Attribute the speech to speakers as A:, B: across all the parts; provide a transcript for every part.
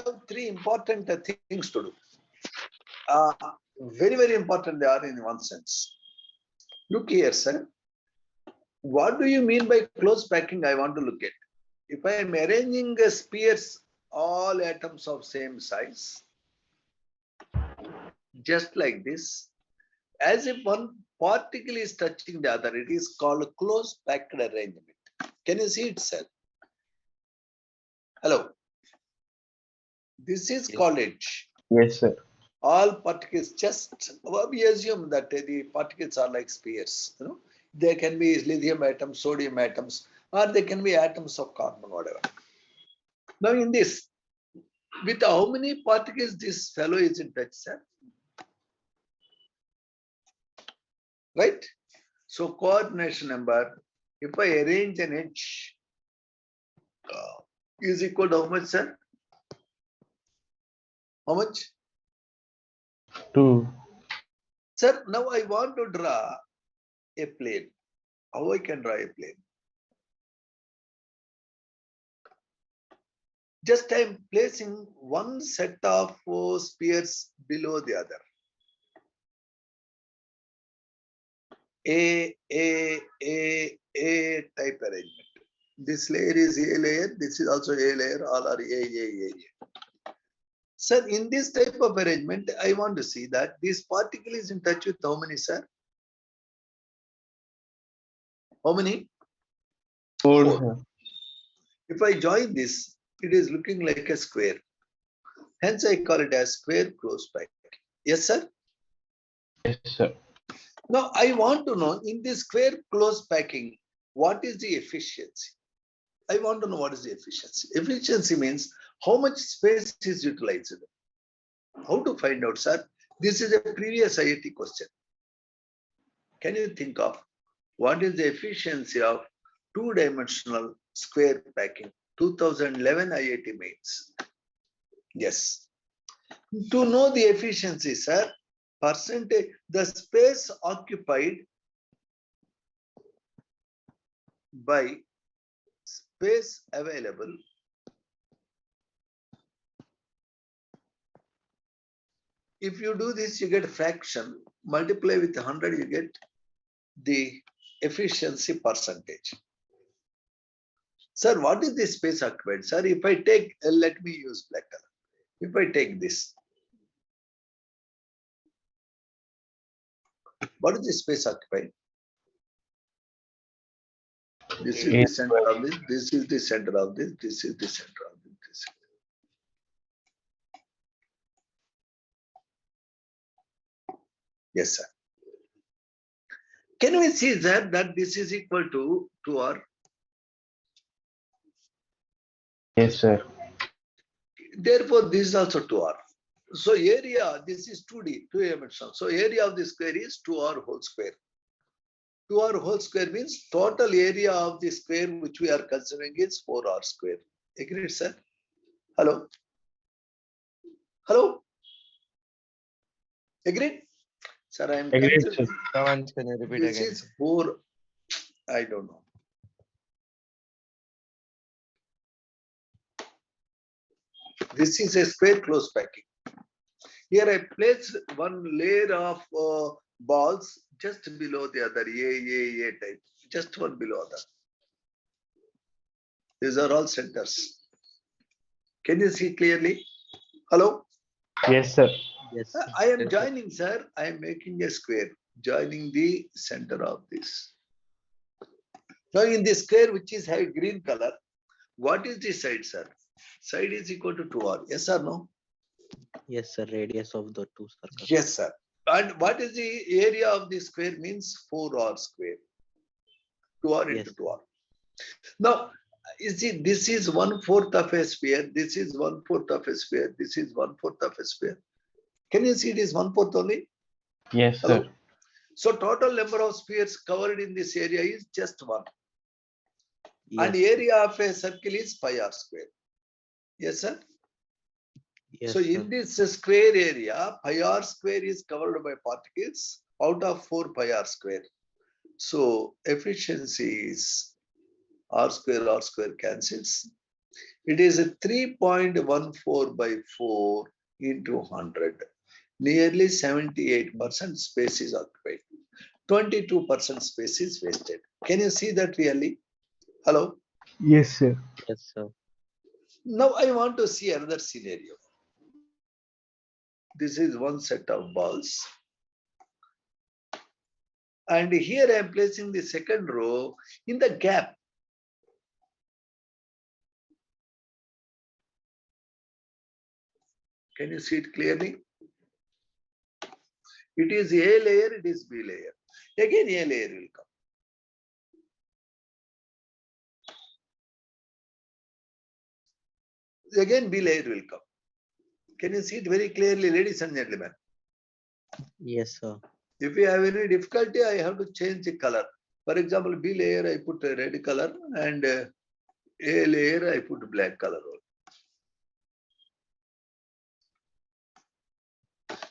A: have three important things to do. Very, very important they are in one sense. Look here, sir. What do you mean by close packing? I want to look at. If I am arranging spheres, all atoms of same size, just like this, as if one particle is touching the other, it is called a close packed arrangement. Can you see it, sir? Hello. This is called edge.
B: Yes, sir.
A: All particles, just we assume that the particles are like spheres. You know, they can be lithium atoms, sodium atoms, or they can be atoms of carbon, whatever. Now, in this, with how many particles this fellow is in touch, sir? Right? So, coordination number, if I arrange an edge, is equal to how much, sir? How much?
B: 2.
A: Sir, now I want to draw a plane. How I can draw a plane? Just I am placing one set of spheres below the other. A type arrangement. This layer is A layer, this is also A layer, all are A. Sir, in this type of arrangement, I want to see that this particle is in touch with how many, sir? How many?
B: 4.
A: If I join this, it is looking like a square. Hence, I call it as square close pack. Yes, sir?
B: Yes, sir.
A: Now, I want to know in this square close packing, what is the efficiency? I want to know what is the efficiency. Efficiency means how much space is utilized. How to find out, sir? This is a previous IIT question. Can you think of what is the efficiency of two-dimensional square packing? 2011 IIT mains. Yes. To know the efficiency, sir, percentage, the space occupied by space available if you do this, you get fraction, multiply with 100, you get the efficiency percentage. Sir, what is the space occupied? Sir, if I take, let me use black color. If I take this, what is the space occupied? This is the center of this, this is the center of this, this is the center of this. Yes, sir. Can we see that this is equal to 2R?
B: Yes, sir.
A: Therefore, this is also 2R. So area, this is 2D, 2-dimensional. So area of the square is 2R whole square. 2R whole square means total area of the square which we are considering is 4R square. Agreed, sir? Hello? Hello? Agreed? Sir, I am considering.
C: Can you repeat
A: this
C: again?
A: is 4, I don't know. This is a square close packing. Here I place one layer of balls just below the other, A type, just one below other. These are all centers. Can you see clearly? Hello?
B: Yes, sir.
C: Yes.
A: I am joining, sir. I am making a square, joining the center of this. Now in this square, which is have green color, what is the side, sir? Side is equal to 2R. Yes or no?
C: Yes, sir. Radius of the two circles.
A: Yes, sir. And what is the area of the square means 4R square. 2R into 2R. Now, you see, this is 1/4 of a sphere. This is 1/4 of a sphere. This is 1/4 of a sphere. Can you see it is 1/4 only?
B: Yes,
A: Hello?
B: sir.
A: So total number of spheres covered in this area is just 1.
C: Yes.
A: And area of a circle is pi r square. Yes, sir?
C: Yes,
A: so in this square area, pi r square is covered by particles out of 4 pi r square. So efficiency is r square cancels. It is a 3.14 by 4 into 100. Nearly 78% space is occupied. 22% space is wasted. Can you see that really? Hello?
B: Yes, sir.
C: Yes, sir.
A: Now I want to see another scenario. This is one set of balls. And here I am placing the second row in the gap. Can you see it clearly? It is A layer, it is B layer. Again A layer will come. Again B layer will come. Can you see it very clearly, ladies and gentlemen?
C: Yes, sir.
A: If you have any difficulty, I have to change the color. For example, B layer I put a red color and A layer I put black color.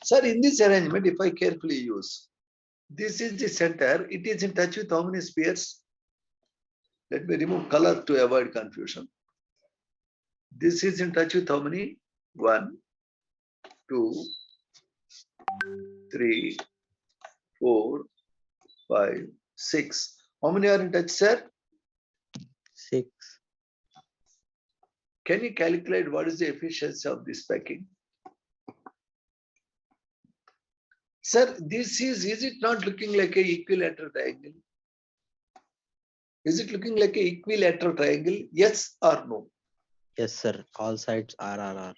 A: Sir, in this arrangement, if I carefully use, this is the center. It is in touch with how many spheres? Let me remove color to avoid confusion. This is in touch with how many? 1, 2, 3, 4, 5, 6. How many are in touch, sir?
C: 6.
A: Can you calculate what is the efficiency of this packing? Sir, this is it not looking like a equilateral triangle? Is it looking like a equilateral triangle? Yes or no?
C: Yes, sir. All sides are.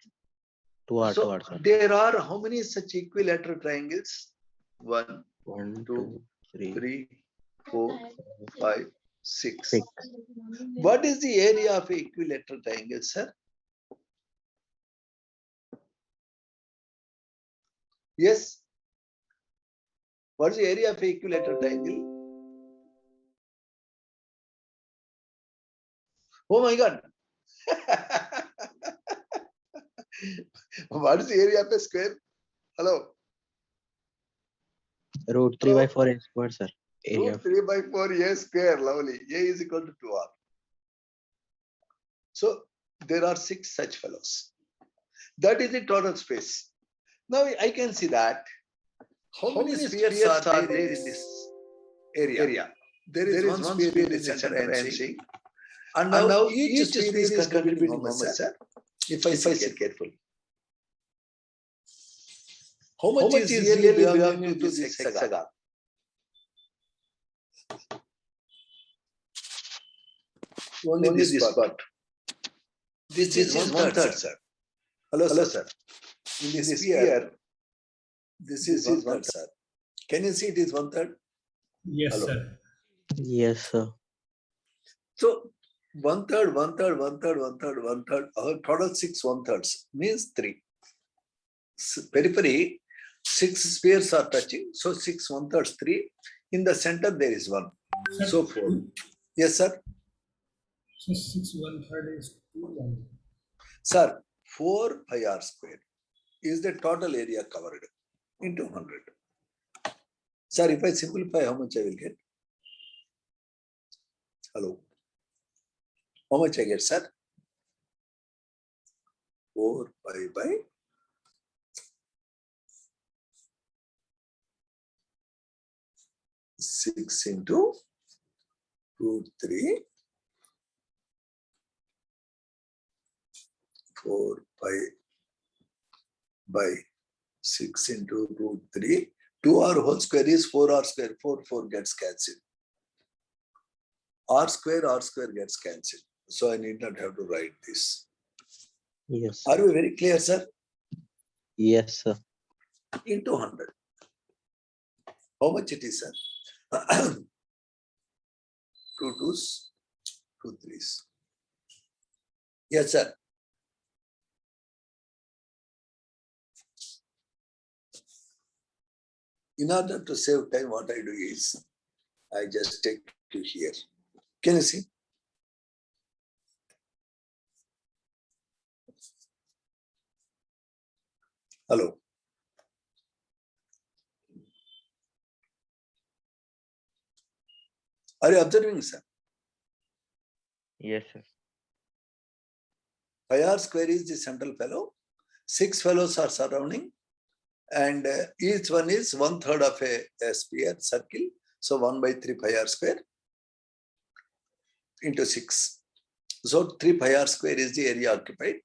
C: 2 are
A: So
C: towards us.
A: there are how many such equilateral triangles? 1,
C: 1,
A: 2,
C: 2, 3,
A: 3, 4, 5, 6.
C: 6.
A: What is the area of an equilateral triangle, sir? Yes. What is the area of an equilateral triangle? Oh my God. What is the area of a square? Hello.
C: Root 3 by 4 is square, sir. Area.
A: Root 3 by 4 A square. Lovely. A is equal to 2R. So there are 6 such fellows. That is the total space. Now I can see that how many spheres are there in this area? There is one sphere in the center I am seeing. And now each sphere is contributing how much, sir? If I see carefully. How much is really belonging to this hexagon? Only this part. This is one third, sir. Hello, sir. In this sphere, this is one third, sir. Can you see it is one third?
D: Yes,
A: Hello.
D: sir.
C: Yes, sir.
A: So one third, one third, one third, one third, one third. Our total 6 1/3 means 3. Periphery, 6 spheres are touching. So 6 1/3, 3. In the center there is 1.
D: Sir,
A: So 4. Yes, sir.
D: So 6 1/3 is 2.
A: Sir, 4 pi r square is the total area covered into 100. Sir, if I simplify, how much I will get? Hello. How much I get, sir? 4 pi by 6 into root 3. 4 pi by 6 into root 3. 2r whole square is 4r square. 4 gets cancelled. R square gets cancelled. So I need not have to write this.
C: Yes.
A: Are we very clear, sir?
C: Yes, sir.
A: Into 100. How much it is, sir? 2 2s, 2 3s. Yes, sir. In order to save time, what I do is, I just take to here. Can you see? Hello. Are you observing, sir?
B: Yes, sir.
A: Pi r square is the central fellow. 6 fellows are surrounding, and each one is 1/3 of a sphere circle. So 1/3 pi r square into 6. So 3 pi r square is the area occupied.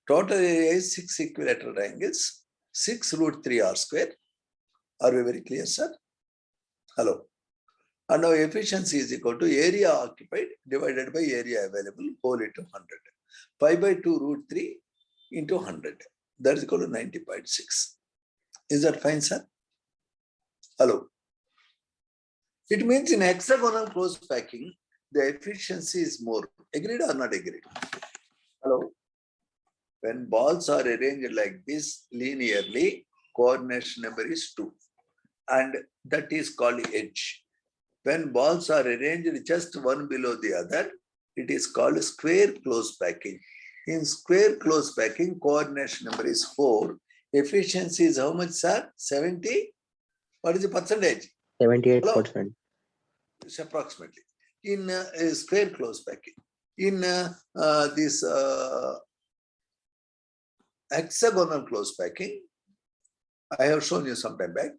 A: Total area is 6 equilateral triangles. 6 root 3 r square. Are we very clear, sir? Hello. And now efficiency is equal to area occupied divided by area available whole into 100. Pi by 2 root 3 into 100. That is equal to 90.6. Is that fine, sir? Hello. It means in hexagonal close packing, the efficiency is more. Agreed or not agreed? Hello. When balls are arranged like this linearly, coordination number is 2. And that is called edge. When balls are arranged just one below the other, it is called square close packing. In square close packing, coordination number is 4. Efficiency is how much, sir? 70? What is the percentage?
C: 78%.
A: It's approximately. In square close packing. In this hexagonal close packing, I have shown you some time back.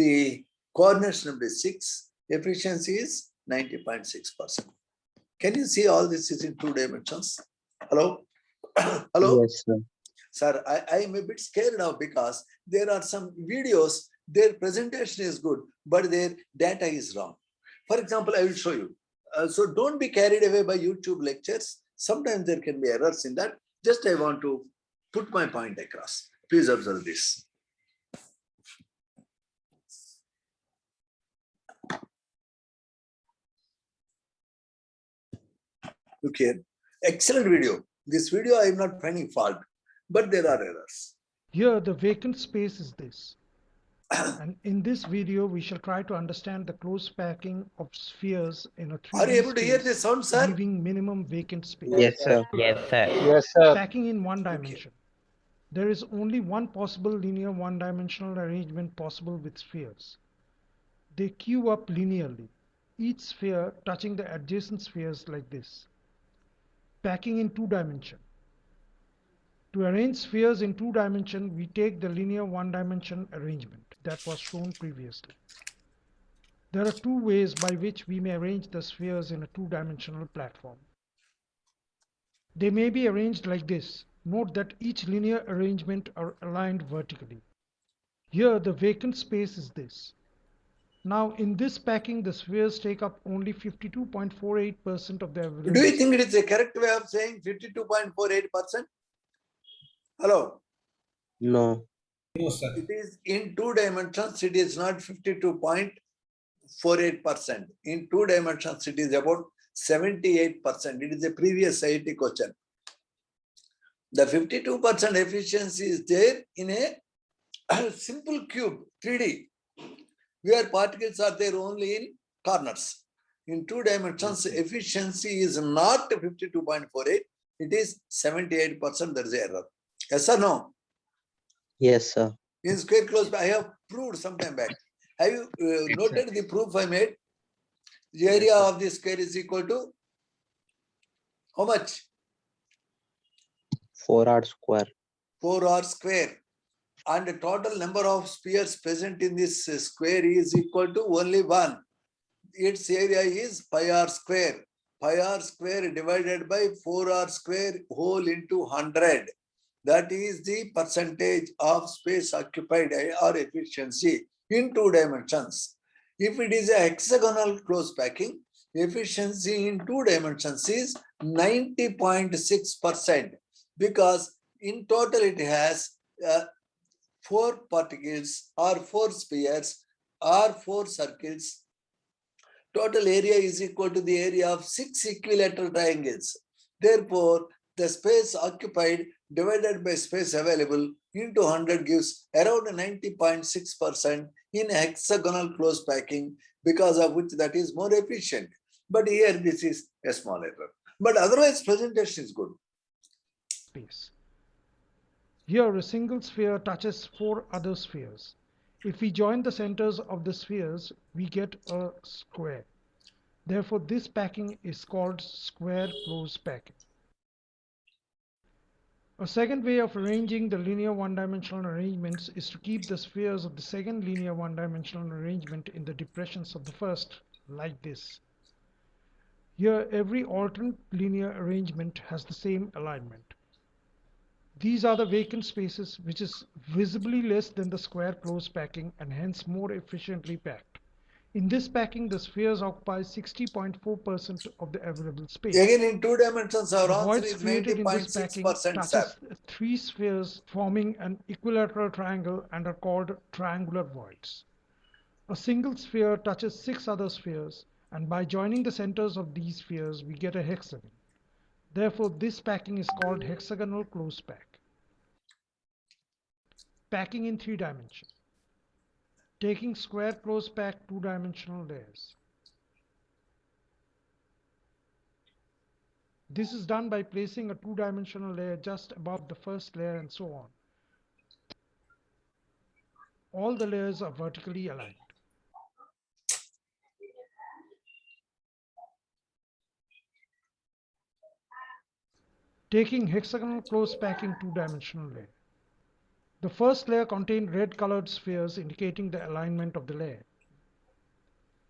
A: The coordination number is 6. Efficiency is 90.6%. Can you see all this is in 2 dimensions? Hello? Hello?
C: Yes, sir.
A: Sir, I am a bit scared now because there are some videos, their presentation is good, but their data is wrong. For example, I will show you. So don't be carried away by YouTube lectures. Sometimes there can be errors in that. Just I want to put my point across. Please observe this. Look here. Excellent video. This video I am not finding fault, but there are errors.
E: Here, the vacant space is this. And in this video, we shall try to understand the close packing of spheres in a 3D
A: Are you able to hear
E: space,
A: the sound, sir?
E: leaving minimum vacant space.
C: Yes, sir.
B: Yes, sir.
F: Yes, sir.
E: Packing in one dimension. There is only one possible linear one-dimensional arrangement possible with spheres. They queue up linearly, each sphere touching the adjacent spheres like this. Packing in 2 dimension. To arrange spheres in 2 dimension, we take the linear one-dimension arrangement that was shown previously. There are 2 ways by which we may arrange the spheres in a 2-dimensional platform. They may be arranged like this. Note that each linear arrangement are aligned vertically. Here, the vacant space is this. Now, in this packing, the spheres take up only 52.48% of their available
A: Do you think it is a correct way of saying 52.48%? Hello.
C: No.
D: No, sir.
A: It is in 2 dimensions, it is not 52.48%. In 2 dimensions, it is about 78%. It is a previous IIT question. The 52% efficiency is there in a simple cube, 3D, where particles are there only in corners. In 2 dimensions, efficiency is not 52.48, it is 78%. There is an error. Yes or no?
C: Yes, sir.
A: In square close, I have proved some time back. Have you noted the proof I made? The area of the square is equal to how much?
C: 4r square.
A: 4r square. And the total number of spheres present in this square is equal to only 1. Its area is pi r square. Pi r square divided by 4r square whole into 100. That is the percentage of space occupied or efficiency in 2 dimensions. If it is a hexagonal close packing, efficiency in 2 dimensions is 90.6%, because in total it has 4 particles or 4 spheres or 4 circles. Total area is equal to the area of 6 equilateral triangles. Therefore, the space occupied divided by space available into 100 gives around 90.6% in hexagonal close packing, because of which that is more efficient. But here this is a small error. But otherwise presentation is good.
E: space. Here, a single sphere touches 4 other spheres. If we join the centers of the spheres, we get a square. Therefore, this packing is called square close packing. A second way of arranging the linear one-dimensional arrangements is to keep the spheres of the second linear one-dimensional arrangement in the depressions of the first, like this. Here, every alternate linear arrangement has the same alignment. These are the vacant spaces, which is visibly less than the square close packing and hence more efficiently packed. In this packing, the spheres occupy 60.4% of the available space.
A: Again, in 2 dimensions, our
E: The
A: answer
E: voids
A: is
E: created in this packing
A: 90.6%, sir.
E: touches three spheres forming an equilateral triangle and are called triangular voids. A single sphere touches 6 other spheres, and by joining the centers of these spheres, we get a hexagon. Therefore, this packing is called hexagonal close pack. Packing in 3 dimensions. Taking square close pack 2-dimensional layers. This is done by placing a 2-dimensional layer just above the first layer and so on. All the layers are vertically aligned. Taking hexagonal close packing 2-dimensional layer. The first layer contained red colored spheres indicating the alignment of the layer.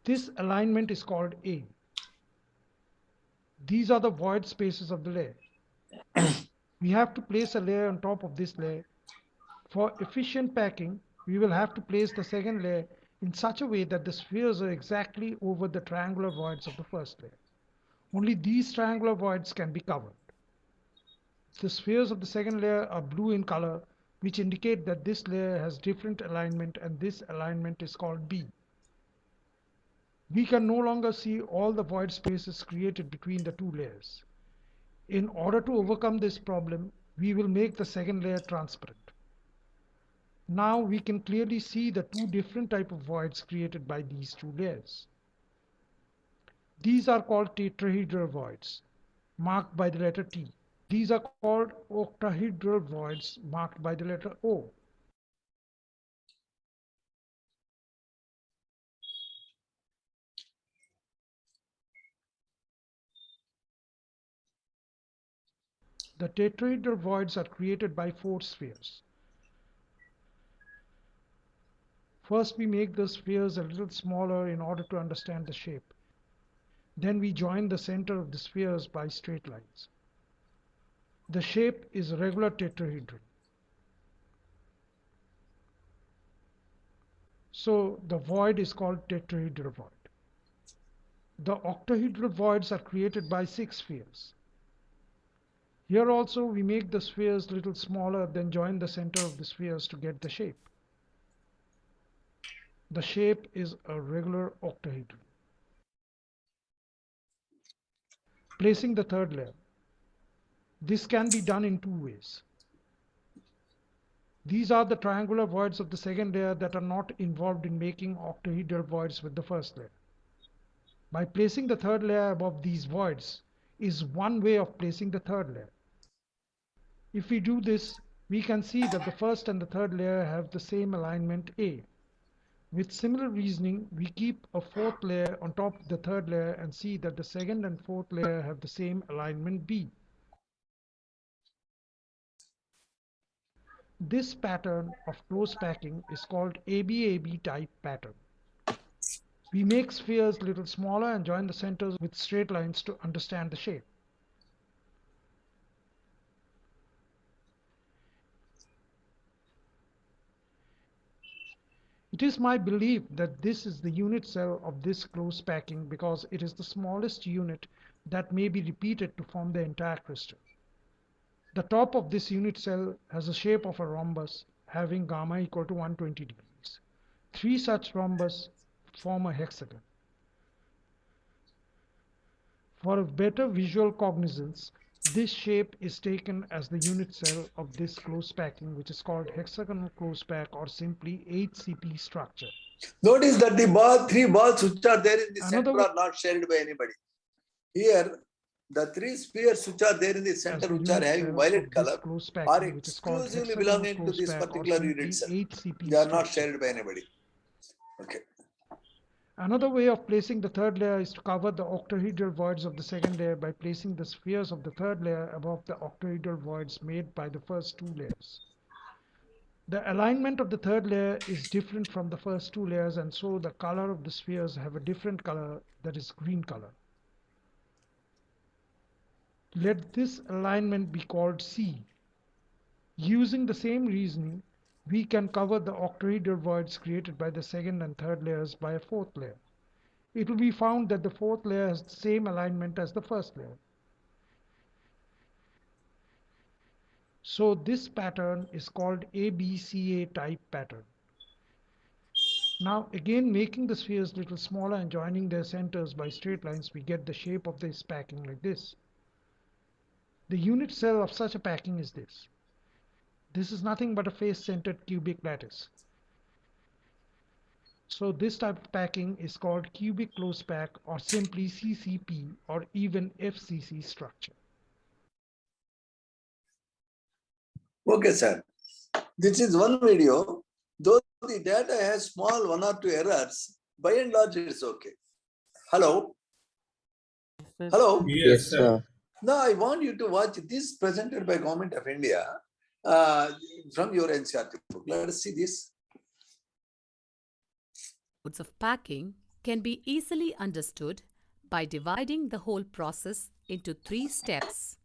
E: This alignment is called A. These are the void spaces of the layer. We have to place a layer on top of this layer. For efficient packing, we will have to place the second layer in such a way that the spheres are exactly over the triangular voids of the first layer. Only these triangular voids can be covered. The spheres of the second layer are blue in color, which indicate that this layer has different alignment, and this alignment is called B. We can no longer see all the void spaces created between the 2 layers. In order to overcome this problem, we will make the second layer transparent. Now we can clearly see the 2 different types of voids created by these 2 layers. These are called tetrahedral voids, marked by the letter T. These are called octahedral voids, marked by the letter O. The tetrahedral voids are created by 4 spheres. First, we make the spheres a little smaller in order to understand the shape. Then we join the center of the spheres by straight lines. The shape is a regular tetrahedron. So the void is called tetrahedral void. The octahedral voids are created by 6 spheres. Here also we make the spheres a little smaller, then join the center of the spheres to get the shape. The shape is a regular octahedron. Placing the third layer. This can be done in 2 ways. These are the triangular voids of the second layer that are not involved in making octahedral voids with the first layer. By placing the third layer above these voids is one way of placing the third layer. If we do this, we can see that the first and the third layer have the same alignment A. With similar reasoning, we keep a 4th layer on top of the third layer and see that the second and 4th layer have the same alignment B. This pattern of close packing is called ABAB type pattern. We make spheres a little smaller and join the centers with straight lines to understand the shape. It is my belief that this is the unit cell of this close packing because it is the smallest unit that may be repeated to form the entire crystal. The top of this unit cell has the shape of a rhombus having gamma equal to 120 degrees. 3 such rhombus form a hexagon. For a better visual cognizance, this shape is taken as the unit cell of this close packing, which is called hexagonal close pack or simply HCP structure.
A: Notice that the 3 balls which are there in the
E: Another
A: center are not shared by anybody. Here, the 3 spheres which are there in the
E: As
A: center,
E: the
A: which are
E: unit
A: having
E: cell
A: violet
E: of this
A: color,
E: close
A: are
E: packing, which is called
A: exclusively
E: hexagonal
A: belonging to
E: close
A: this
E: pack or
A: particular
E: simply
A: unit cell.
E: HCP
A: They are not
E: structure.
A: shared by anybody. Okay.
E: Another way of placing the third layer is to cover the octahedral voids of the second layer by placing the spheres of the third layer above the octahedral voids made by the first two layers. The alignment of the third layer is different from the first two layers, and so the color of the spheres have a different color, that is green color. Let this alignment be called C. Using the same reasoning, we can cover the octahedral voids created by the second and third layers by a fourth layer. It will be found that the fourth layer has the same alignment as the first layer. So this pattern is called ABCA type pattern. Now again, making the spheres little smaller and joining their centers by straight lines, we get the shape of this packing like this. The unit cell of such a packing is this. This is nothing but a face-centered cubic lattice. So this type of packing is called cubic close pack, or simply CCP, or even FCC structure.
A: Okay, sir. This is one video. Though the data has small 1 or 2 errors, by and large it's okay. Hello? Hello?
D: Yes, sir.
A: Now I want you to watch this presented by Government of India from your NCERT book. Let us see this.
F: Modes of packing can be easily understood by dividing the whole process into 3 steps.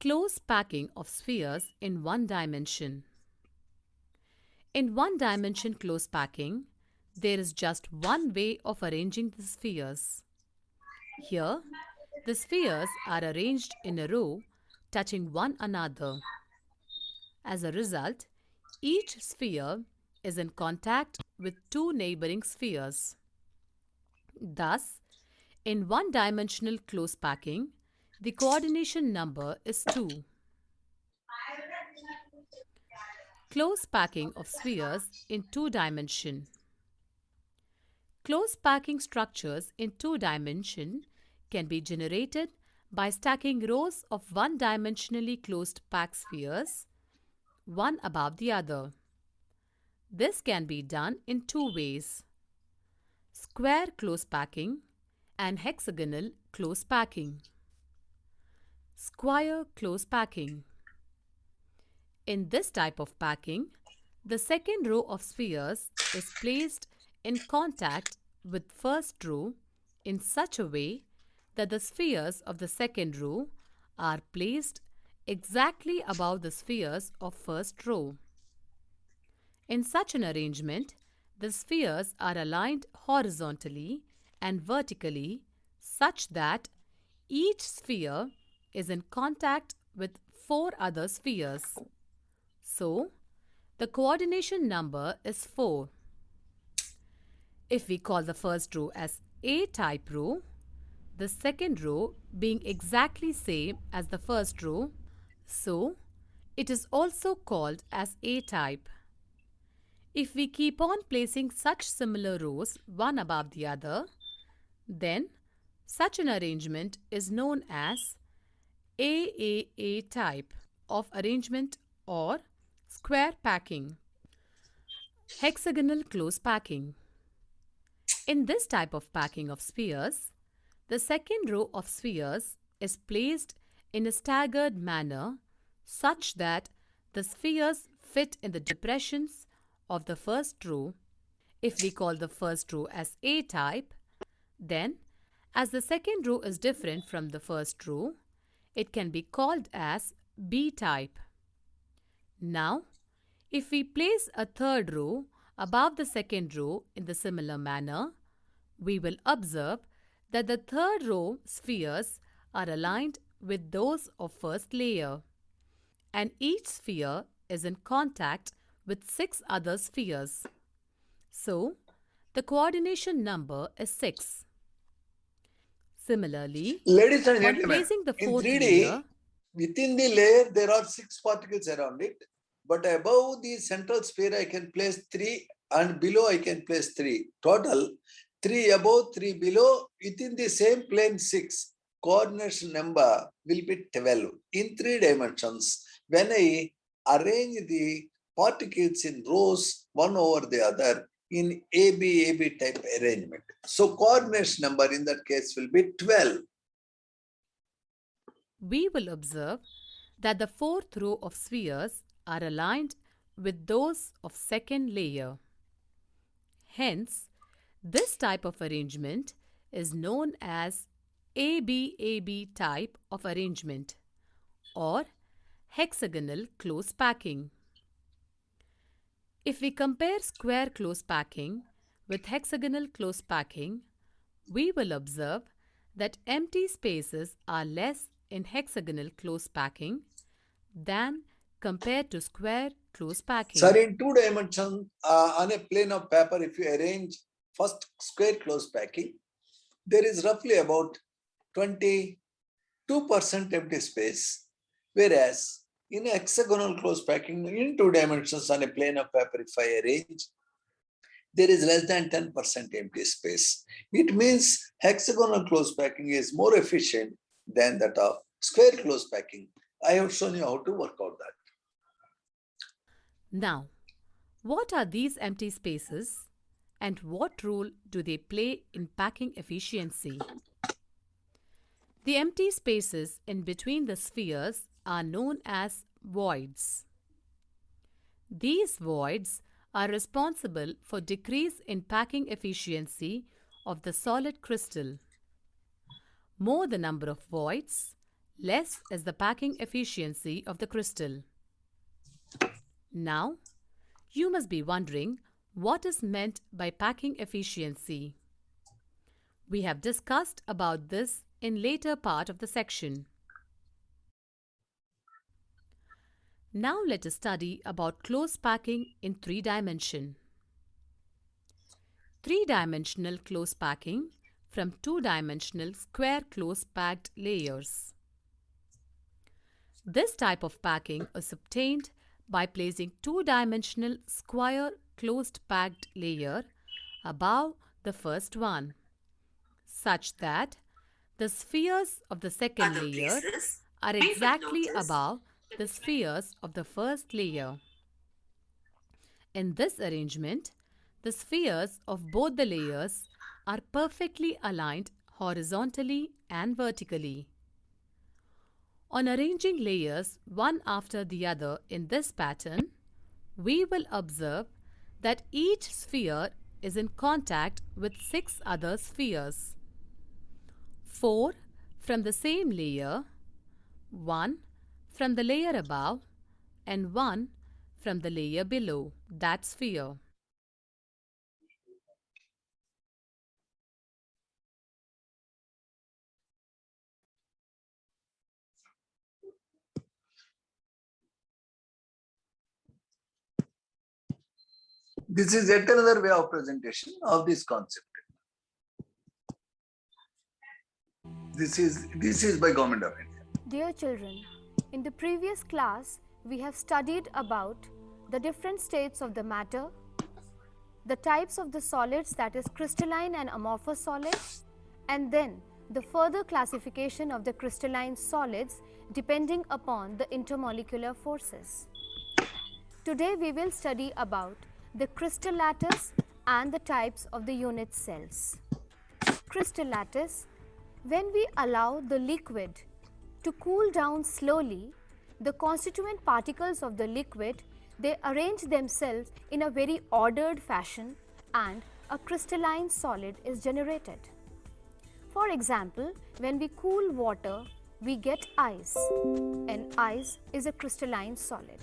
F: Close packing of spheres in one dimension. In one dimension close packing, there is just one way of arranging the spheres. Here, the spheres are arranged in a row touching one another. As a result, each sphere is in contact with 2 neighboring spheres. Thus, in one-dimensional close packing, the coordination number is 2. Close packing of spheres in 2 dimension. Close packing structures in 2 dimension can be generated by stacking rows of one-dimensionally closed packed spheres, one above the other. This can be done in 2 ways: square close packing and hexagonal close packing. Square close packing. In this type of packing, the second row of spheres is placed in contact with first row in such a way that the spheres of the second row are placed exactly above the spheres of first row. In such an arrangement, the spheres are aligned horizontally and vertically such that each sphere is in contact with 4 other spheres. So, the coordination number is 4. If we call the first row as A-type row, the second row being exactly same as the first row, so it is also called as A-type. If we keep on placing such similar rows one above the other, then such an arrangement is known as AAA type of arrangement or square packing. Hexagonal close packing. In this type of packing of spheres, the second row of spheres is placed in a staggered manner such that the spheres fit in the depressions of the first row. If we call the first row as A-type, then as the second row is different from the first row, it can be called as B-type. Now, if we place a third row above the second row in the similar manner, we will observe that the third row spheres are aligned with those of first layer, and each sphere is in contact with 6 other spheres. So, the coordination number is 6. Similarly,
A: Ladies and
F: on
A: gentlemen,
F: placing the
A: in
F: fourth
A: 3D,
F: layer,
A: within the layer, there are 6 particles around it. But above the central sphere, I can place 3, and below I can place 3. Total 3 above, 3 below, within the same plane 6. Coordination number will be 12 in 3 dimensions. When I arrange the particles in rows one over the other, in AB type arrangement. So coordination number in that case will be 12.
F: We will observe that the fourth row of spheres are aligned with those of second layer. Hence, this type of arrangement is known as ABAB type of arrangement or hexagonal close packing. If we compare square close packing with hexagonal close packing, we will observe that empty spaces are less in hexagonal close packing than compared to square close packing.
A: Sir, in 2 dimensions, on a plane of paper, if you arrange first square close packing, there is roughly about 22% empty space, whereas in a hexagonal close packing in 2 dimensions on a plane of paper, if I arrange, there is less than 10% empty space. It means hexagonal close packing is more efficient than that of square close packing. I have shown you how to work out that.
F: Now, what are these empty spaces and what role do they play in packing efficiency? The empty spaces in between the spheres are known as voids. These voids are responsible for decrease in packing efficiency of the solid crystal. More the number of voids, less is the packing efficiency of the crystal. Now, you must be wondering what is meant by packing efficiency. We have discussed about this in later part of the section. Now let us study about close packing in 3 dimension. 3-dimensional close packing from 2-dimensional square close packed layers. This type of packing is obtained by placing 2-dimensional square closed packed layer above the first one, such that the spheres of the second layer are exactly above the spheres of the first layer. In this arrangement, the spheres of both the layers are perfectly aligned horizontally and vertically. On arranging layers one after the other in this pattern, we will observe that each sphere is in contact with 6 other spheres. 4 from the same layer, 1 from the layer above, and 1 from the layer below that sphere.
A: This is yet another way of presentation of this concept. This is by Government of India.
G: Dear children, in the previous class, we have studied about the different states of the matter, the types of the solids, that is crystalline and amorphous solids, and then the further classification of the crystalline solids depending upon the intermolecular forces. Today we will study about the crystal lattice and the types of the unit cells. Crystal lattice: when we allow the liquid to cool down slowly, the constituent particles of the liquid, they arrange themselves in a very ordered fashion and a crystalline solid is generated. For example, when we cool water, we get ice, and ice is a crystalline solid.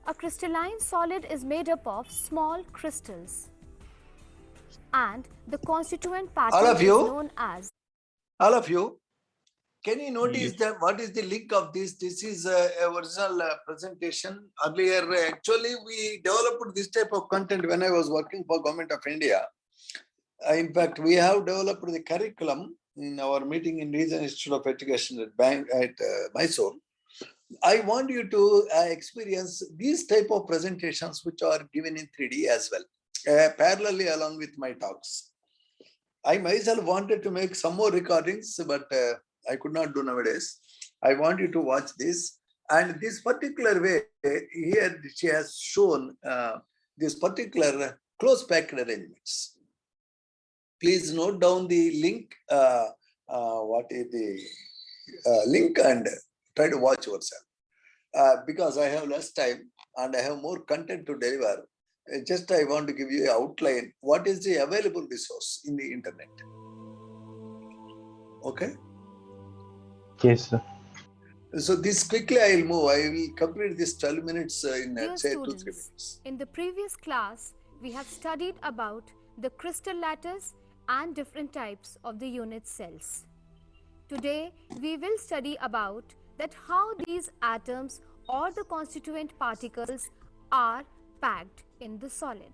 G: A crystalline solid is made up of small crystals, and the constituent pattern is known as.
A: All of you, can you notice that what is the link of this? This is a original presentation. Earlier, actually, we developed this type of content when I was working for Government of India. In fact, we have developed the curriculum in our meeting in Regional Institute of Education at Mysore. I want you to experience these type of presentations which are given in 3D as well, parallelly along with my talks. I myself wanted to make some more recordings, but I could not do nowadays. I want you to watch this. And this particular way, here she has shown this particular close packed arrangements. Please note down the link. What is the link, and try to watch yourself. Because I have less time and I have more content to deliver. Just I want to give you an outline. What is the available resource in the internet? Okay.
B: Yes, sir.
A: So this quickly I will move. I will complete this 12 minutes in
G: Dear
A: say 2-3
G: students,
A: minutes.
G: in the previous class, we have studied about the crystal lattice and different types of the unit cells. Today, we will study about that how these atoms or the constituent particles are packed in the solid.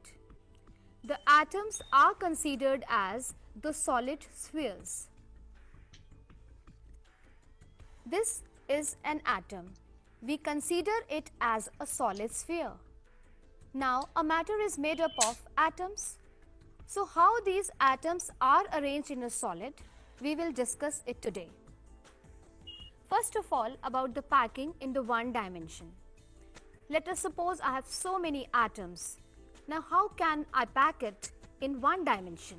G: The atoms are considered as the solid spheres. This is an atom. We consider it as a solid sphere. Now, a matter is made up of atoms. So, how these atoms are arranged in a solid, we will discuss it today. First of all, about the packing in the one dimension. Let us suppose I have so many atoms. Now, how can I pack it in one dimension?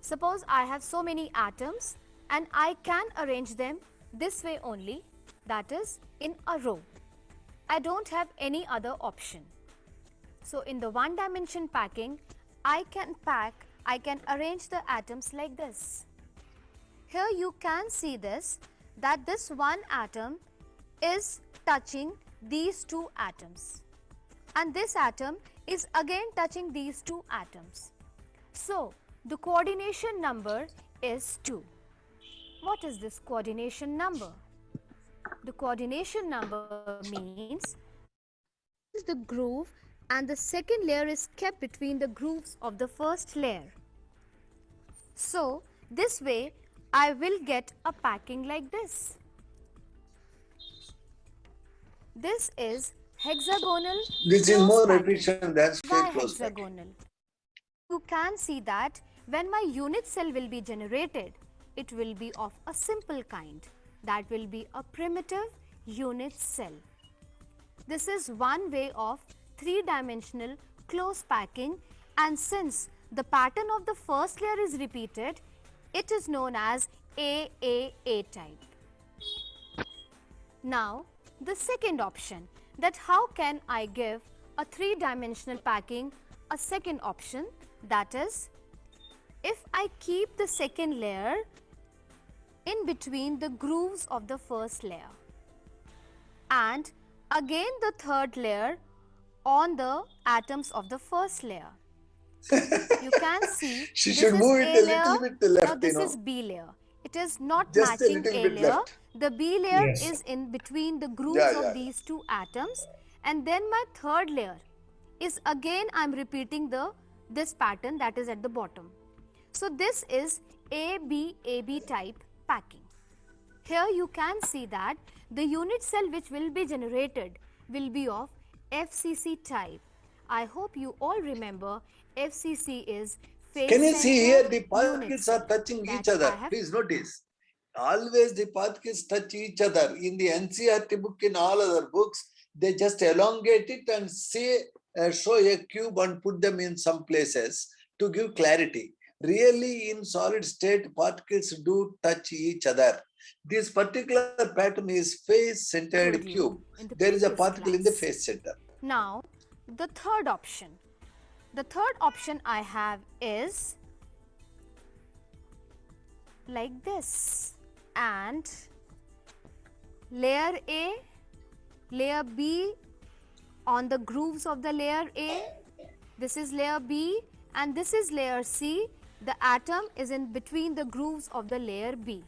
G: Suppose I have so many atoms and I can arrange them this way only, that is in a row. I don't have any other option. So in the one dimension packing, I can arrange the atoms like this. Here you can see this, that this one atom is touching these two atoms. And this atom is again touching these two atoms. So the coordination number is 2. What is this coordination number? The coordination number means is the groove and the second layer is kept between the grooves of the first layer. So this way I will get a packing like this. This is hexagonal.
A: This is
G: close
A: more
G: packing.
A: efficient than square
G: Why
A: close packing.
G: hexagonal? You can see that when my unit cell will be generated, it will be of a simple kind. That will be a primitive unit cell. This is one way of three-dimensional close packing, and since the pattern of the first layer is repeated, it is known as AAA type. Now, the second option, that how can I give a three-dimensional packing a second option, that is, if I keep the second layer in between the grooves of the first layer and again the third layer on the atoms of the first layer. You can see
A: She
G: this
A: should
G: is
A: move
G: A
A: it a
G: layer,
A: little bit to left,
G: now this
A: you know.
G: is B layer. It is not
A: Just a
G: matching
A: little
G: A
A: bit
G: layer.
A: left.
G: The B layer
D: Yes.
G: is in between the grooves
A: Yeah,
G: of
A: yeah.
G: these two atoms, and then my third layer is again I am repeating this pattern that is at the bottom. So this is AB type packing. Here you can see that the unit cell which will be generated will be of FCC type. I hope you all remember FCC is face
A: Can you see here
G: centered
A: the
G: unit
A: particles
G: cell
A: are touching each
G: that I
A: other?
G: have
A: Please notice. Always the particles touch each other. In the NCERT book, in all other books, they just elongate it and show a cube and put them in some places to give clarity. Really, in solid state, particles do touch each other. This particular pattern is face-centered
G: told you
A: cube.
G: in the
A: There is a
G: previous
A: particle in the
G: class.
A: face center.
G: Now, the third option. The third option I have is like this, and layer A, layer B on the grooves of the layer A, this is layer B, and this is layer C. The atom is in between the grooves of the layer B.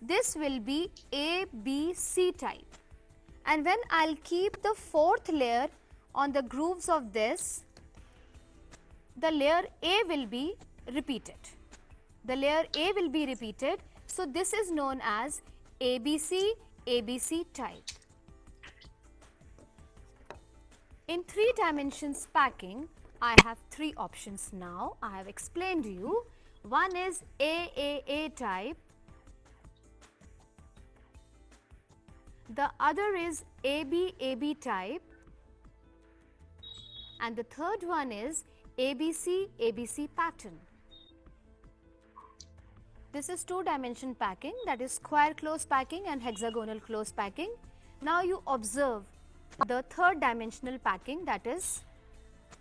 G: This will be ABC type. And when I'll keep the fourth layer on the grooves of this, the layer A will be repeated. The layer A will be repeated. So this is known as ABC type. In 3 dimensions packing, I have 3 options now. I have explained to you. One is AAA type. The other is AB type. And the third one is ABC ABC pattern. This is two-dimension packing, that is square close packing and hexagonal close packing. Now you observe the third dimensional packing, that is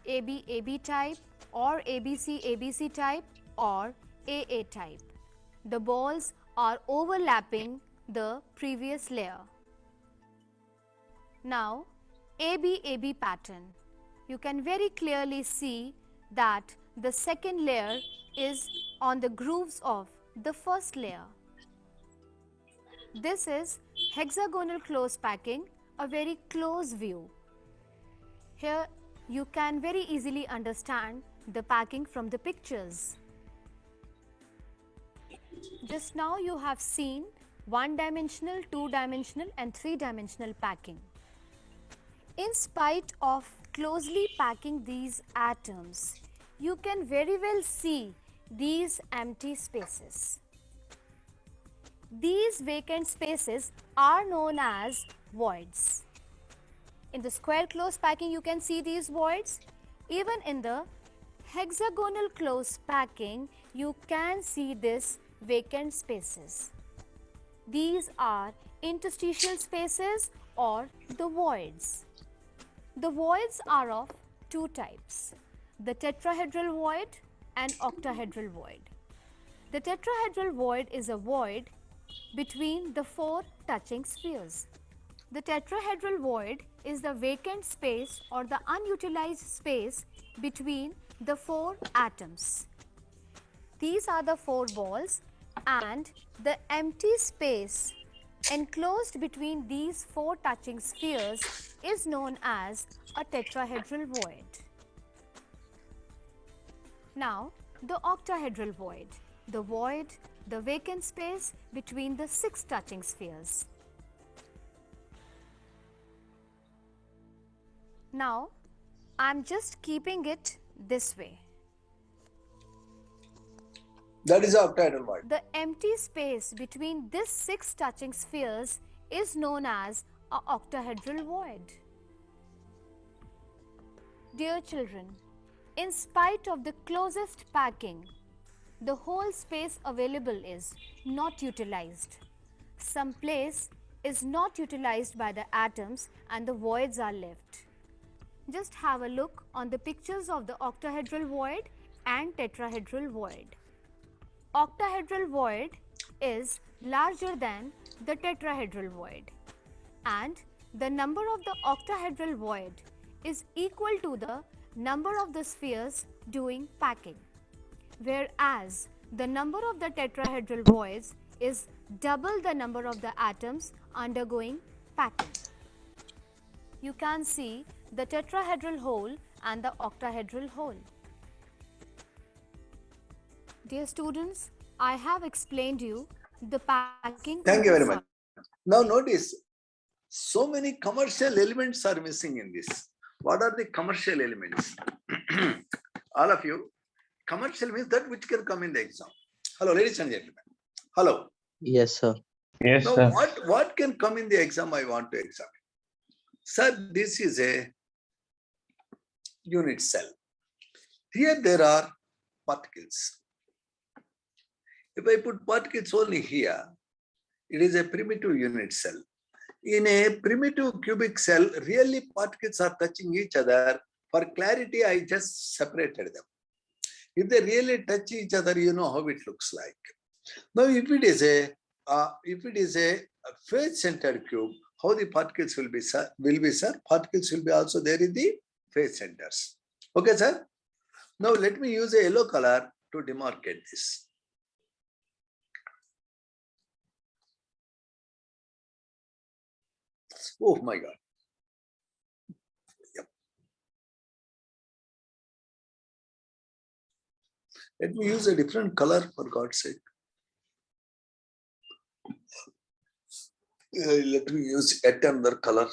G: AB AB type or ABC ABC type or AA type. The balls are overlapping the previous layer. Now AB AB pattern. You can very clearly see that the second layer is on the grooves of the first layer. This is hexagonal close packing, a very close view. Here you can very easily understand the packing from the pictures. Just now you have seen one-dimensional, two-dimensional and three-dimensional packing. In spite of closely packing these atoms, you can very well see these empty spaces. These vacant spaces are known as voids. In the square close packing you can see these voids. Even in the hexagonal close packing you can see this vacant spaces. These are interstitial spaces or the voids. The voids are of two types, the tetrahedral void and octahedral void. The tetrahedral void is a void between the four touching spheres. The tetrahedral void is the vacant space or the unutilized space between the four atoms. These are the four balls, and the empty space enclosed between these four touching spheres is known as a tetrahedral void. Now, the octahedral void, the vacant space between the six touching spheres. Now, I am just keeping it this way.
A: That is the octahedral void.
G: The empty space between these six touching spheres is known as a octahedral void. Dear children, in spite of the closest packing, the whole space available is not utilized. Some place is not utilized by the atoms and the voids are left. Just have a look on the pictures of the octahedral void and tetrahedral void. Octahedral void is larger than the tetrahedral void, and the number of the octahedral void is equal to the number of the spheres doing packing, whereas the number of the tetrahedral voids is double the number of the atoms undergoing packing. You can see the tetrahedral hole and the octahedral hole. Dear students, I have explained you the packing.
A: Thank you very much. Now notice, so many commercial elements are missing in this. What are the commercial elements? All of you, commercial means that which can come in the exam. Hello, ladies and gentlemen. Hello.
C: Yes, sir.
B: Yes,
A: Now,
B: sir.
A: what can come in the exam I want to examine? Sir, this is a unit cell. Here there are particles. If I put particles only here, it is a primitive unit cell. In a primitive cubic cell, really particles are touching each other. For clarity, I just separated them. If they really touch each other, you know how it looks like. Now, if it is a face-centered cube, how the particles will be, sir? Particles will be also there in the face centers. Okay, sir? Now, let me use a yellow color to demarcate this. Oh my God. Yep. Let me use a different color for God's sake. Let me use yet another color.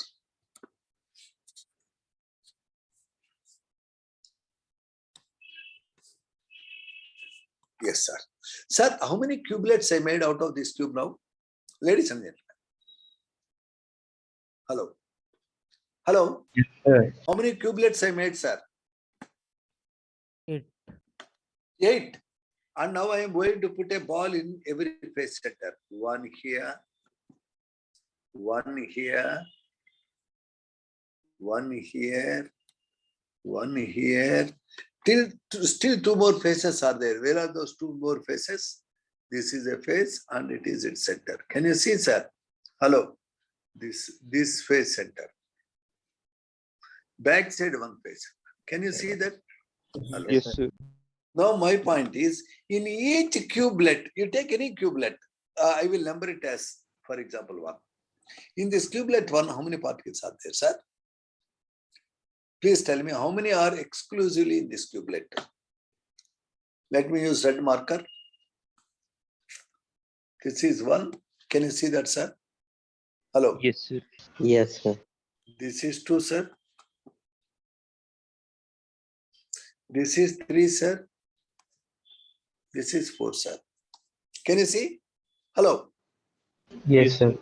A: Yes, sir. Sir, how many cubelets I made out of this cube now? Ladies and gentlemen. Hello. Hello.
B: Yes, sir.
A: How many cubelets I made, sir? 8. And now I am going to put a ball in every face center. One here, one here, one here, one here. Still two more faces are there. Where are those two more faces? This is a face and it is its center. Can you see, sir? Hello. This face center. Back side one face. Can you see that? Hello.
B: Yes, sir.
A: Now my point is, in each cubelet, you take any cubelet, I will number it as, for example, 1. In this cubelet 1, how many particles are there, sir? Please tell me how many are exclusively in this cubelet. Let me use red marker. This is 1. Can you see that, sir? Hello.
B: Yes, sir.
C: Yes, sir.
A: This is 2, sir. This is 3, sir. This is 4, sir. Can you see? Hello.
B: Yes, sir.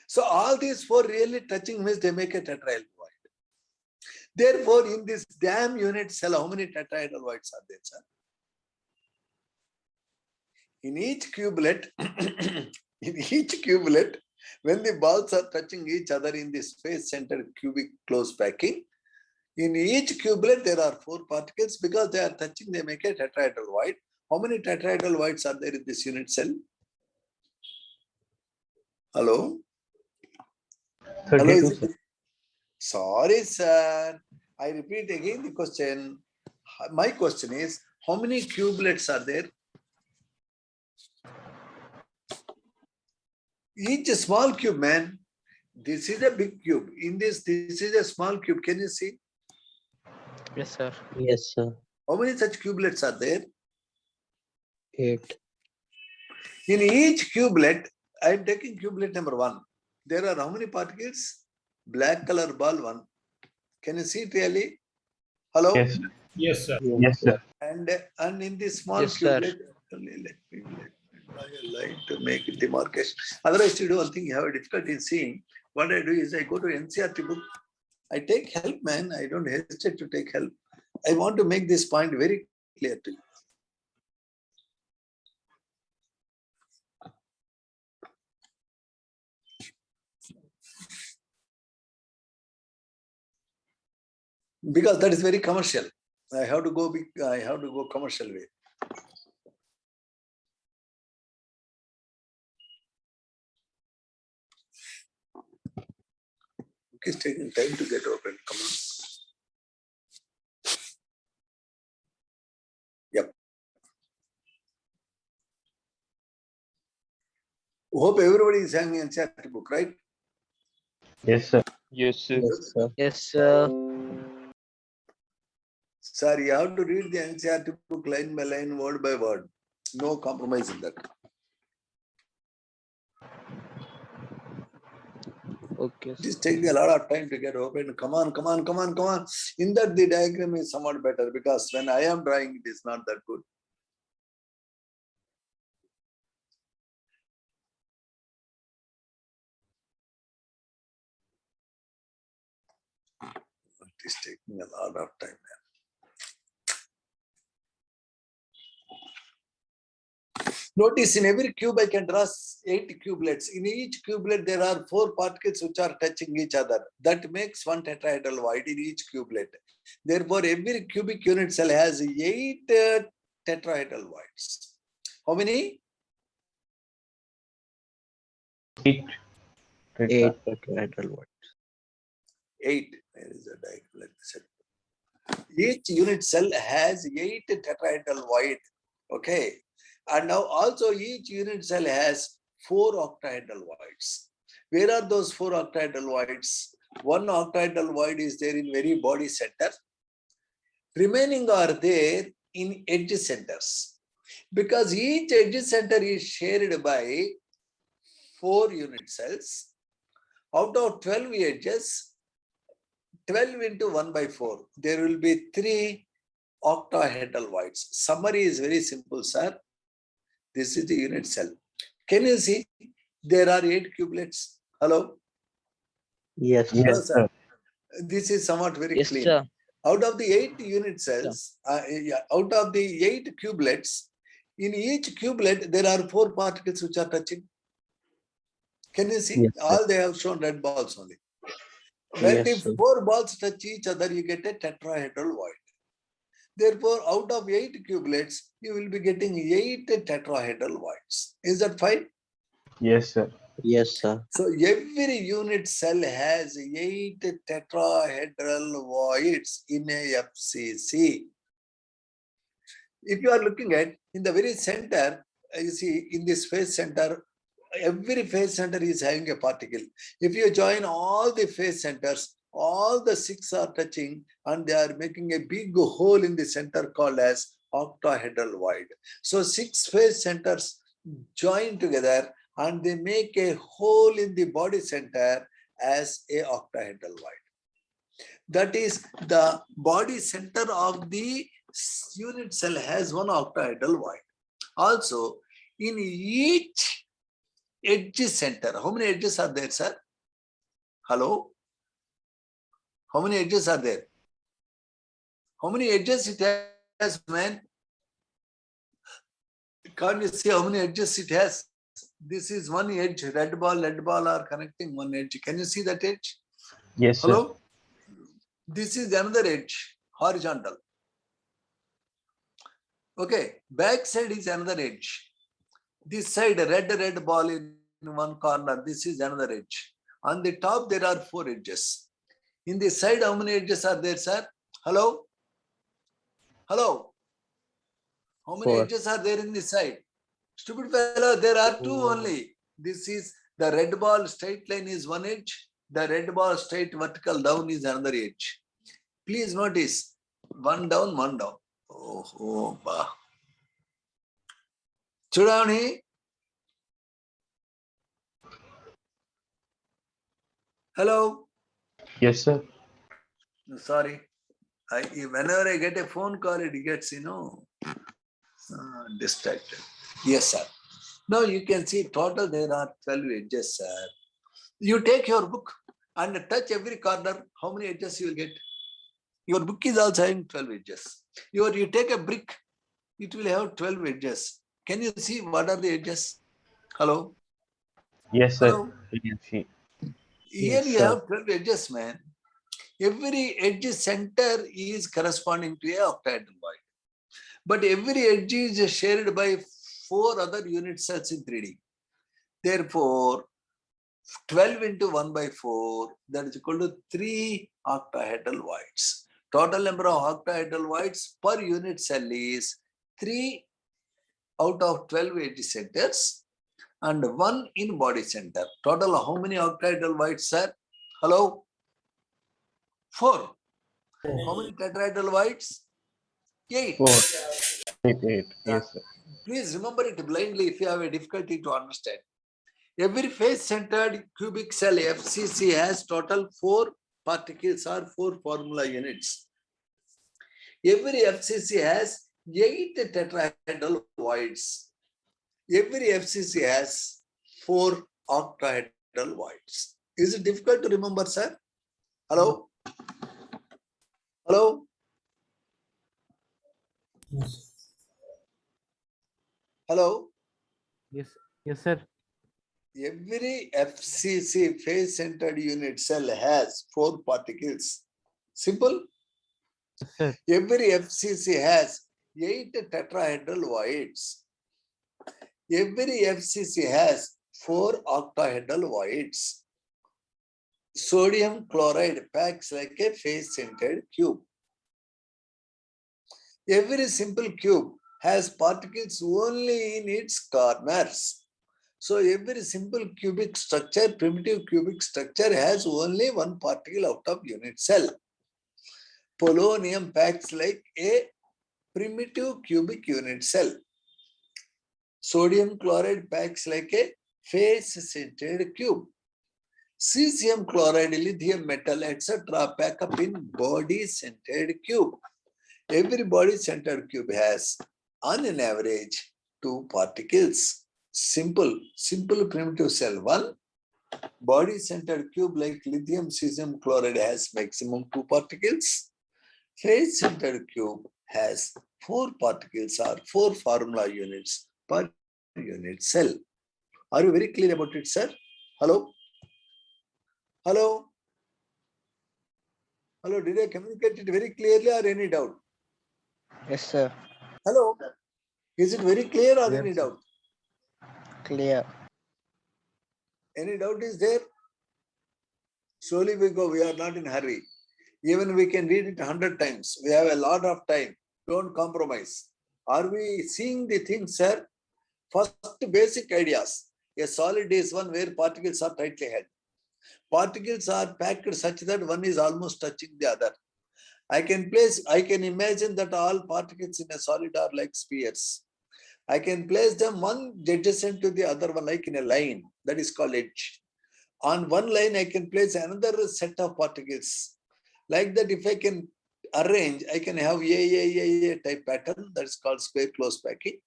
A: So all these 4 really touching means they make a tetrahedral void. Therefore, in this damn unit cell, how many tetrahedral voids are there, sir? In each cubelet, when the balls are touching each other in this face-centered cubic close packing, in each cubelet there are 4 particles. Because they are touching, they make a tetrahedral void. How many tetrahedral voids are there in this unit cell? Hello?
B: 32,
A: Hello,
B: sir.
A: Sorry, sir. I repeat again the question. My question is, how many cubelets are there? Each small cube, man. This is a big cube. In this is a small cube. Can you see?
C: Yes, sir. Yes, sir.
A: How many such cubelets are there?
C: 8.
A: In each cubelet, I am taking cubelet number 1. There are how many particles? Black color ball 1. Can you see it really? Hello?
B: Yes, sir.
D: Yes, sir.
B: Yes, sir.
A: And in this small
C: Yes, sir.
A: cubelet, let me draw a line to make it demarcation. Otherwise, you do one thing, you have a difficulty in seeing. What I do is I go to NCERT book. I take help, man. I don't hesitate to take help. I want to make this point very clear to you. Because that is very commercial. I have to go big, I have to go commercial way. It's taking time to get open. Come on. Yep. Hope everybody is having an NCERT book, right?
B: Yes, sir. Yes, sir.
C: Yes, sir. Yes, sir.
A: Sir, you have to read the NCERT book line by line, word by word. No compromise in that.
C: Okay,
A: It
C: sir.
A: is taking a lot of time to get open. Come on, come on, come on, come on. In that, the diagram is somewhat better because when I am drawing, it is not that good. It is taking a lot of time. Notice in every cube I can draw 8 cubelets. In each cubelet there are 4 particles which are touching each other. That makes one tetrahedral void in each cubelet. Therefore, every cubic unit cell has 8 tetrahedral voids. How many?
B: 8.
C: 8 tetrahedral voids.
A: 8. Where is the diagram? Let me see. Each unit cell has 8 tetrahedral void. Okay. And now also each unit cell has 4 octahedral voids. Where are those 4 octahedral voids? One octahedral void is there in very body center. Remaining are there in edge centers. Because each edge center is shared by 4 unit cells. Out of 12 edges, 12 into 1 by 4, there will be 3 octahedral voids. Summary is very simple, sir. This is the unit cell. Can you see? There are 8 cubelets. Hello?
C: Yes, sir.
A: Hello, sir. This is somewhat very
C: Yes,
A: clean.
C: sir.
A: Out of the 8 unit cells, out of the 8 cubelets, in each cubelet, there are 4 particles which are touching. Can you see?
B: Yes, sir.
A: All they have shown red balls only. When
C: Yes,
A: if
C: sir.
A: 4 balls touch each other, you get a tetrahedral void. Therefore, out of 8 cubelets, you will be getting 8 tetrahedral voids. Is that fine?
B: Yes, sir.
C: Yes, sir.
A: So every unit cell has 8 tetrahedral voids in a FCC. If you are looking at in the very center, you see in this phase center, every phase center is having a particle. If you join all the phase centers, all the 6 are touching and they are making a big hole in the center called as octahedral void. So 6 phase centers join together and they make a hole in the body center as a octahedral void. That is, the body center of the unit cell has one octahedral void. Also, in each edge center, how many edges are there, sir? Hello? How many edges are there? How many edges it has, man? Can't you see how many edges it has? This is one edge, red ball are connecting one edge. Can you see that edge?
B: Yes, sir.
A: Hello? This is another edge, horizontal. Okay, back side is another edge. This side, red ball in one corner, this is another edge. On the top, there are 4 edges. In the side, how many edges are there, sir? Hello? Hello? How many
C: 4.
A: edges are there in the side? Stupid fellow, there are 2 only. This is the red ball straight line is one edge. The red ball straight vertical down is another edge. Please notice, one down, one down. Oh, bah. Chudani. Hello.
B: Yes, sir.
A: Sorry. Whenever I get a phone call, it gets, distracted. Yes, sir. Now you can see total there are 12 edges, sir. You take your book and touch every corner, how many edges you will get? Your book is also having 12 edges. You take a brick, it will have 12 edges. Can you see what are the edges? Hello?
B: Yes, sir.
A: Hello?
B: You can see.
A: Here
C: Yes,
A: you
C: sir.
A: have 12 edges, man. Every edge center is corresponding to a octahedral void. But every edge is shared by 4 other unit cells in 3D. Therefore, 12 into 1 by 4, that is equal to 3 octahedral voids. Total number of octahedral voids per unit cell is 3 out of 12 edge centers and 1 in body center. Total how many octahedral voids, sir? Hello? 4. How many tetrahedral voids? 8.
B: 4. 8. Yes, sir.
A: Please remember it blindly if you have a difficulty to understand. Every face-centered cubic cell FCC has total 4 particles or 4 formula units. Every FCC has 8 tetrahedral voids. Every FCC has 4 octahedral voids. Is it difficult to remember, sir? Hello? Hello?
D: Yes.
A: Hello?
B: Yes, sir.
A: Every FCC face-centered unit cell has 4 particles. Simple?
B: Sir.
A: Every FCC has 8 tetrahedral voids. Every FCC has 4 octahedral voids. Sodium chloride packs like a face-centered cube. Every simple cube has particles only in its corners. So every simple cubic structure, primitive cubic structure has only 1 particle out of unit cell. Polonium packs like a primitive cubic unit cell. Sodium chloride packs like a face-centered cube. Cesium chloride, lithium metal, etc. pack up in body-centered cube. Every body-centered cube has, on an average, 2 particles. Simple primitive cell 1. Body-centered cube like lithium cesium chloride has maximum 2 particles. Face-centered cube has 4 particles or 4 formula units per unit cell. Are you very clear about it, sir? Hello? Hello? Hello, did I communicate it very clearly or any doubt?
C: Yes, sir.
A: Hello? Is it very clear or
B: Yes,
A: any
B: sir.
A: doubt?
C: Clear.
A: Any doubt is there? Slowly we go, we are not in hurry. Even we can read it 100 times. We have a lot of time. Don't compromise. Are we seeing the things, sir? First, basic ideas. A solid is one where particles are tightly held. Particles are packed such that one is almost touching the other. I can imagine that all particles in a solid are like spheres. I can place them one adjacent to the other one like in a line. That is called edge. On one line, I can place another set of particles. Like that, if I can arrange, I can have A type pattern, that is called square close packing.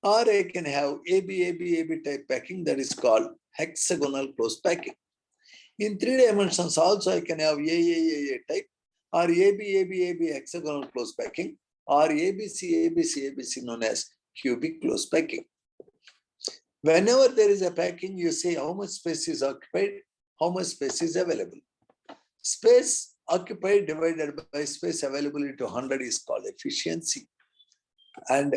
A: Or I can have AB type packing, that is called hexagonal close packing. In 3 dimensions also, I can have A type, or AB hexagonal close packing, or ABC known as cubic close packing. Whenever there is a packing, you say how much space is occupied, how much space is available. Space occupied divided by space available into 100 is called efficiency. And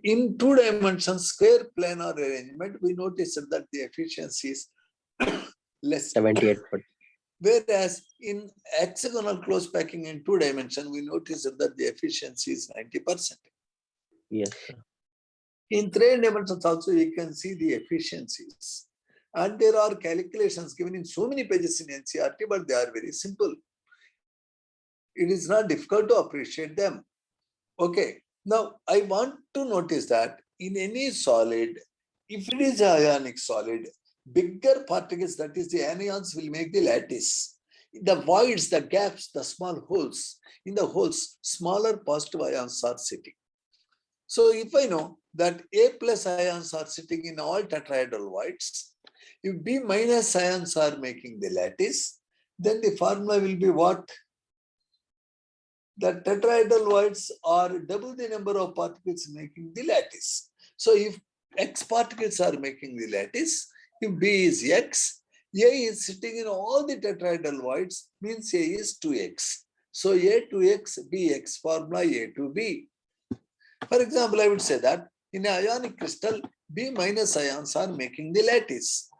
A: in 2 dimensions, square planar arrangement, we noticed that the efficiency is less.
C: 78%.
A: Whereas in hexagonal close packing in 2 dimensions, we noticed that the efficiency is 90%.
C: Yes, sir.
A: In 3 dimensions also, you can see the efficiencies. And there are calculations given in so many pages in NCERT, but they are very simple. It is not difficult to appreciate them. Okay, now I want to notice that in any solid, if it is an ionic solid, bigger particles, that is the anions, will make the lattice. The voids, the gaps, the small holes, in the holes, smaller positive ions are sitting. So if I know that A plus ions are sitting in all tetrahedral voids, if B minus ions are making the lattice, then the formula will be what? The tetrahedral voids are double the number of particles making the lattice. So if X particles are making the lattice, if B is X, A is sitting in all the tetrahedral voids, means A is 2X. So A to X, BX, formula A to B. For example, I would say that in an ionic crystal, B minus ions are making the lattice.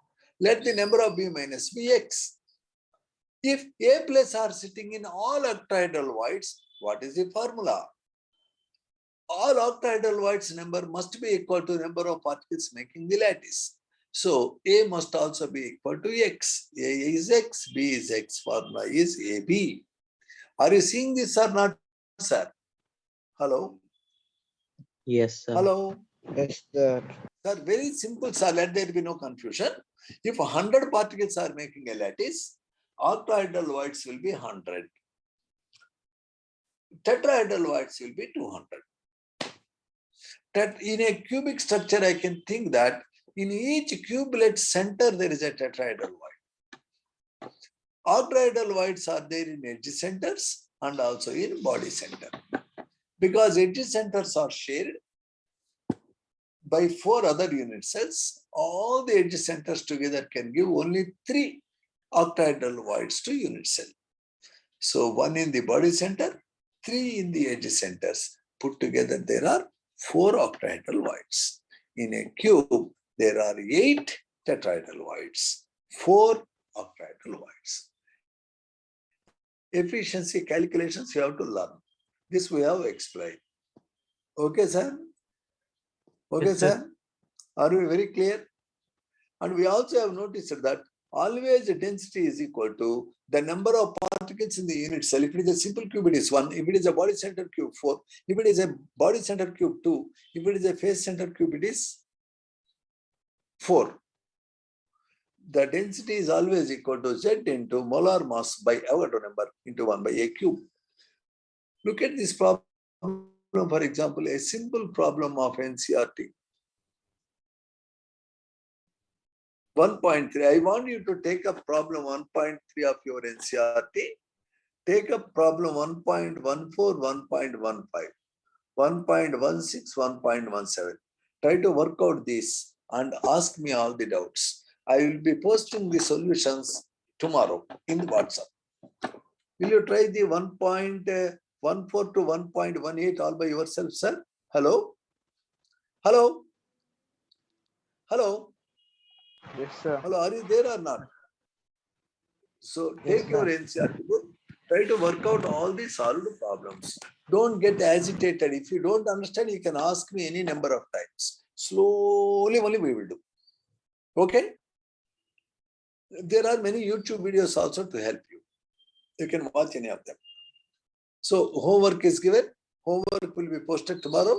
A: Let the number of B minus be X. If A plus are sitting in all octahedral voids, what is the formula? All octahedral voids number must be equal to number of particles making the lattice. So A must also be equal to X. A is X, B is X. Formula is AB. Are you seeing this or not, sir? Hello?
C: Yes, sir.
A: Hello?
C: Yes, sir.
A: Sir, very simple, sir. Let there be no confusion. If 100 particles are making a lattice, octahedral voids will be 100. Tetrahedral voids will be 200. In a cubic structure, I can think that in each cubelet center, there is a tetrahedral void. Octahedral voids are there in edge centers and also in body center. Because edge centers are shared by 4 other unit cells, all the edge centers together can give only 3 octahedral voids to unit cell. So 1 in the body center, 3 in the edge centers. Put together, there are 4 octahedral voids. In a cube, there are 8 tetrahedral voids, 4 octahedral voids. Efficiency calculations you have to learn. This we have explained. Okay, sir? Okay,
B: Yes, sir.
A: sir? Are we very clear? And we also have noticed that always the density is equal to the number of particles in the unit cell. If it is a simple cube, it is 1. If it is a body center cube, 4. If it is a body center cube, 2. If it is a face center cube, it is 4. The density is always equal to Z into molar mass by Avogadro number into 1 by A cube. Look at this problem, for example, a simple problem of NCERT. 1.3. I want you to take up problem 1.3 of your NCERT. Take up problem 1.14, 1.15, 1.16, 1.17. Try to work out this and ask me all the doubts. I will be posting the solutions tomorrow in the WhatsApp. Will you try the 1.14 to 1.18 all by yourself, sir? Hello? Hello? Hello?
B: Yes, sir.
A: Hello, are you there or not? So take your NCERT book, try to work out all the solved problems. Don't get agitated. If you don't understand, you can ask me any number of times. Slowly only we will do. Okay? There are many YouTube videos also to help you. You can watch any of them. So homework is given. Homework will be posted tomorrow,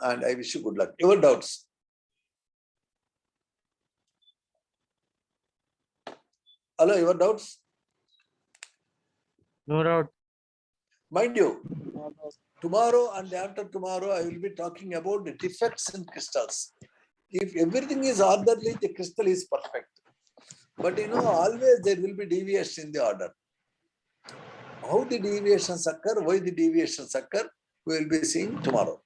A: and I wish you good luck. Your doubts? Hello, your doubts?
B: No doubt.
A: Mind you, tomorrow and after tomorrow, I will be talking about the defects in crystals. If everything is orderly, the crystal is perfect. But always there will be deviation in the order. How the deviations occur, why the deviations occur, we will be seeing tomorrow.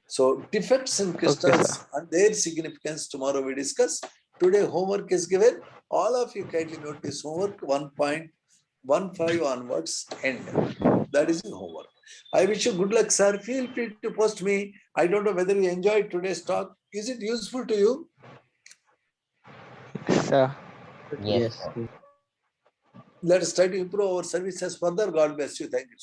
A: So defects in crystals and their significance tomorrow we discuss. Today homework is given. All of you kindly notice homework 1.15 onwards end. That is the homework. I wish you good luck, sir. Feel free to post me. I don't know whether you enjoyed today's talk. Is it useful to you?
B: Sir.
C: Yes.
A: Let us try to improve our services further. God bless you. Thank you.